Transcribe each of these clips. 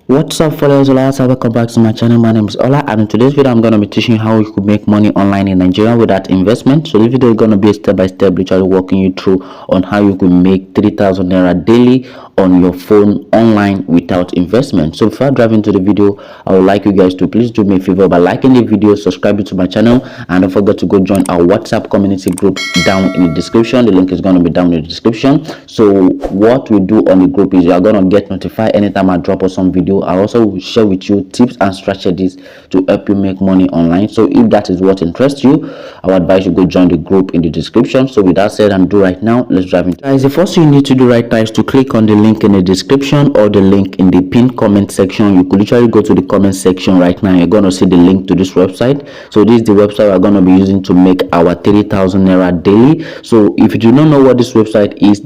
What's up, fellas? Welcome back to my channel. My name is Ola, and in today's video I'm going to be teaching you how you could make money online in Nigeria without investment. So this video is going to be a step-by-step literally walking you through on how you could make 3,000 naira daily on your phone online without investment. So before I dive into the video, I would like you guys to please do me a favor by liking the video, subscribing to my channel, and don't forget to go join our WhatsApp community group down in the description. The link is going to be down in the description. So what we do on the group is you are going to get notified anytime I drop some video. I also will share with you tips and strategies to help you make money online. So if that is what interests you, I would advise you go join the group in the description. So with that said and do right now, let's dive into it. Guys, the first thing you need to do right now is to click on the link in the description or the link in the pinned comment section. You could literally go to the comment section right now. You're going to see the link to this website. So this is the website we're going to be using to make our 3,000 naira daily. So if you do not know what this website is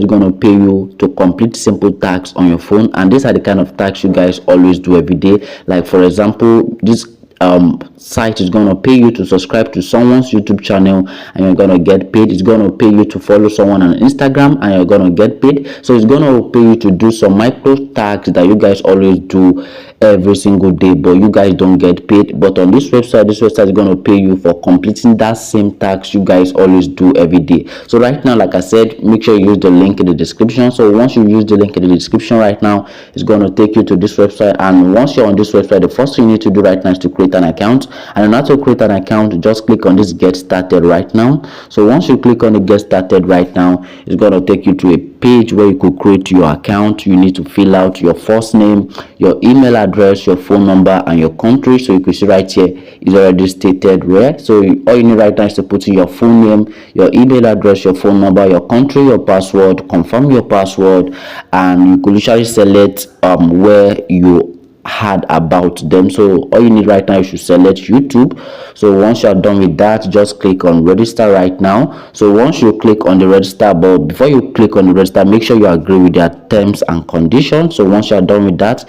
going to pay you to complete simple tasks on your phone, and these are the kind of tasks you guys always do every day. Like for example, this site is going to pay you to subscribe to someone's YouTube channel and you're going to get paid. It's going to pay you to follow someone on Instagram and you're going to get paid. So it's going to pay you to do some micro tasks that you guys always do every single day, but you guys don't get paid. But on this website is going to pay you for completing that same task you guys always do every day. So right now, like I said, make sure you use the link in the description. So once you use the link in the description right now, it's going to take you to this website, and once you're on this website, the first thing you need to do right now is to create an account. And in order to create an account, just click on this get started right now. So once you click on the get started right now, it's going to take you to a page where you could create your account. You need to fill out your first name, your email address, your phone number, and your country. So you can see right here is already stated where. So all you need right now is to put in your full name, your email address, your phone number, your country, your password, confirm your password, and you could literally select where you had about them. So all you need right now is to select YouTube. So once you are done with that, just click on register right now. So once you click on the register, but before you click on the register, make sure you agree with their terms and conditions. So once you are done with that,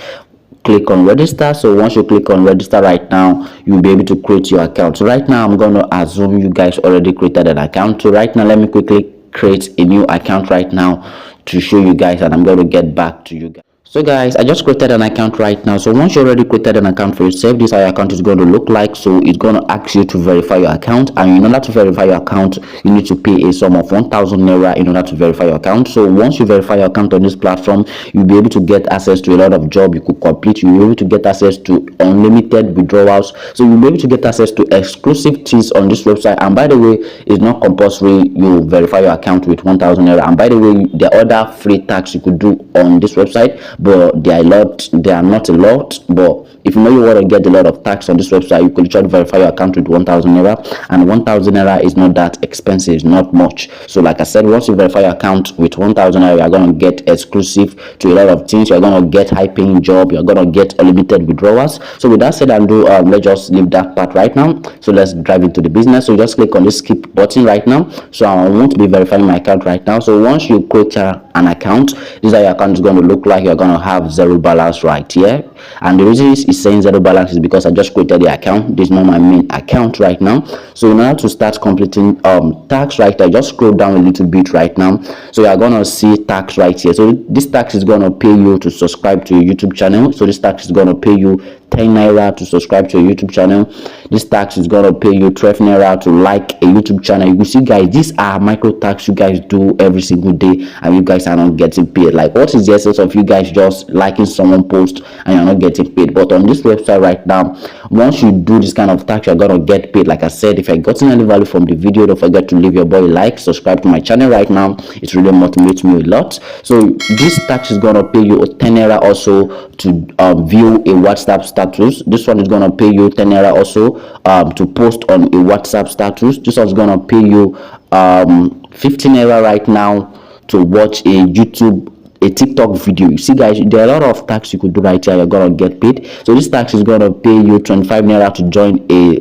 click on register. So once you click on register right now, you'll be able to create your account. So right now I'm going to assume you guys already created an account. So right now let me quickly create a new account right now to show you guys, and I'm going to get back to you guys. So guys, I just created an account right now. So once you already created an account for yourself, this is how your account is going to look like. So it's going to ask you to verify your account, and in order to verify your account, you need to pay a sum of 1,000 naira in order to verify your account. So once you verify your account on this platform, you'll be able to get access to a lot of jobs you could complete. You'll be able to get access to unlimited withdrawals. So you'll be able to get access to exclusive things on this website. And by the way, it's not compulsory you verify your account with 1,000 naira. And by the way, there are other free tasks you could do on this website, but they are not a lot. But if you know you want to get a lot of tax on this website, you could literally verify your account with 1,000 naira, and 1,000 naira is not that expensive, it's not much. So like I said, once you verify your account with 1,000 naira, you're going to get exclusive to a lot of things. You're going to get high paying job, you're going to get unlimited withdrawals. So with that said and do, let's just leave that part right now. So let's dive into the business. So just click on this skip button right now. So I want to be verifying my account right now. So once you create an account, this is how your account is going to look like. You're going to have zero balance right here, and the reason is saying zero balance is because I just created the account. This is not my main account right now. So in order to start completing tax right there, just scroll down a little bit right now. So you're going to see tax right here. So this tax is going to pay you to subscribe to a YouTube channel. So this tax is going to pay you 10 naira to subscribe to a YouTube channel. This tax is going to pay you 12 naira to like a YouTube channel. You can see guys, these are micro tax you guys do every single day, and you guys are not getting paid. Like, what is the essence of you guys just liking someone post and you're not getting paid? But on this website right now, once you do this kind of tax, you're gonna get paid. Like I said, if you're getting any value from the video, don't forget to leave your boy a like, subscribe to my channel right now. It really motivates me a lot. So this tax is gonna pay you 10 naira also to view a WhatsApp status. This one is gonna pay you 10 naira also to post on a WhatsApp status. This one's gonna pay you 15 naira right now to watch a TikTok video. You see guys, there are a lot of tax you could do right here. You're gonna get paid. So this tax is gonna pay you 25 naira to join a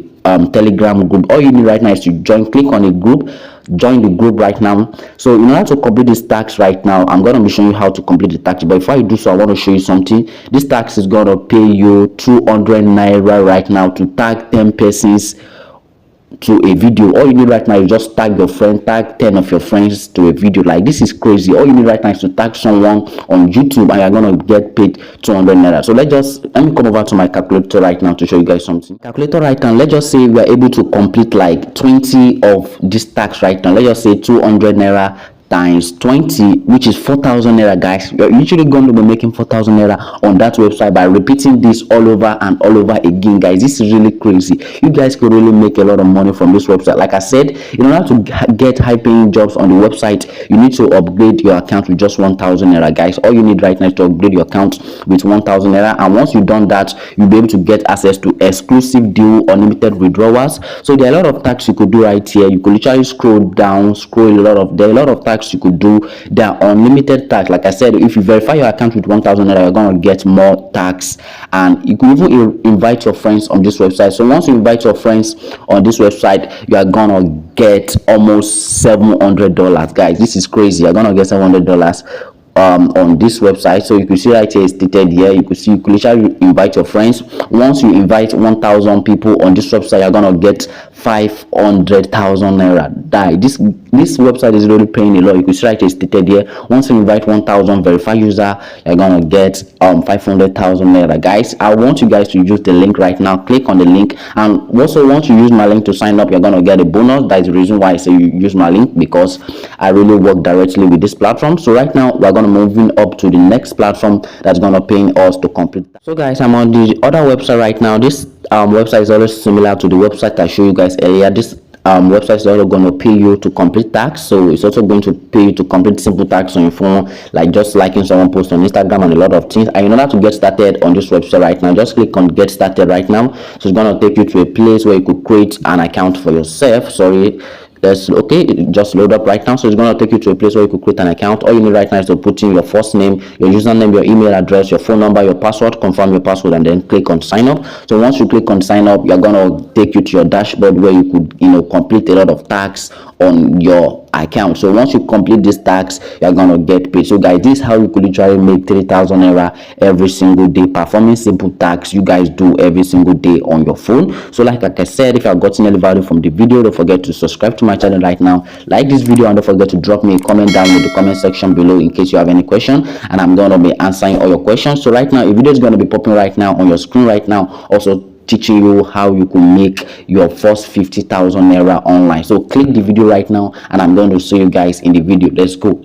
Telegram group. All you need right now is to click on a group, join the group right now. So in order to complete this tax right now, I'm going to be showing you how to complete the tax. But before I do so, I want to show you something. This tax is going to pay you 200 naira right now to tag 10 persons to a video. All you need right now is just tag your friend, tag 10 of your friends to a video. Like, this is crazy. All you need right now is to tag someone on YouTube and you're gonna get paid 200 naira. So let me come over to my calculator right now to show you guys something. Calculator right now, let's just say we are able to complete like 20 of these tags right now. Let's just say 200 naira times 20, which is 4,000 naira, guys. You're usually going to be making 4,000 naira on that website by repeating this all over and all over again, guys. This is really crazy. You guys could really make a lot of money from this website. Like I said, in order to get high-paying jobs on the website, you need to upgrade your account with just 1,000 naira, guys. All you need right now is to upgrade your account with 1,000 naira, and once you've done that, you'll be able to get access to exclusive deal, unlimited withdrawals. So there are a lot of tags you could do right here. You could literally scroll down, there are a lot of tags you could do. There are unlimited tags. Like I said, if you verify your account with 1,000 naira, you're going to get more tags, and you can even invite your friends on this website. So once you invite your friends on this website, you are going to get almost $700, guys. This is crazy. You're going to get $700 on this website. So you can see right here is stated here. You can see you can literally invite your friends. Once you invite 1,000 people on this website, you're gonna get 500,000 naira. This website is really paying a lot. You can see right here is stated here. Once you invite 1,000 verified user, you're gonna get 500,000 naira, guys. I want you guys to use the link right now. Click on the link, and also once you use my link to sign up, you're gonna get a bonus. That is the reason why I say you use my link, because I really work directly with this platform. So right now we're gonna moving up to the next platform that's gonna pay us to complete. So guys, I'm on the other website right now. This website is always similar to the website I showed you guys earlier. This website is also going to pay you to complete tasks. So it's also going to pay you to complete simple tasks on your phone, like just liking someone post on Instagram and a lot of things. And in order to get started on this website right now, just click on get started right now. So it's going to take you to a place where you could create an account for yourself. Sorry, that's okay. It just load up right now. So it's going to take you to a place where you could create an account. All you need right now is to put in your first name, your username, your email address, your phone number, your password, confirm your password, and then click on sign up. So once you click on sign up, you're going to take you to your dashboard where you could complete a lot of tasks on your account. So once you complete this tax, you're gonna get paid. So guys, this is how you could literally make 3,000 naira every single day performing simple tasks you guys do every single day on your phone. So like I said, if you have gotten any value from the video, don't forget to subscribe to my channel right now, like this video, and don't forget to drop me a comment down in the comment section below in case you have any question, and I'm gonna be answering all your questions. So right now, a video is gonna be popping right now on your screen right now, also teaching you how you can make your first 50,000 naira online. So click the video right now, and I'm going to see you guys in the video. Let's go.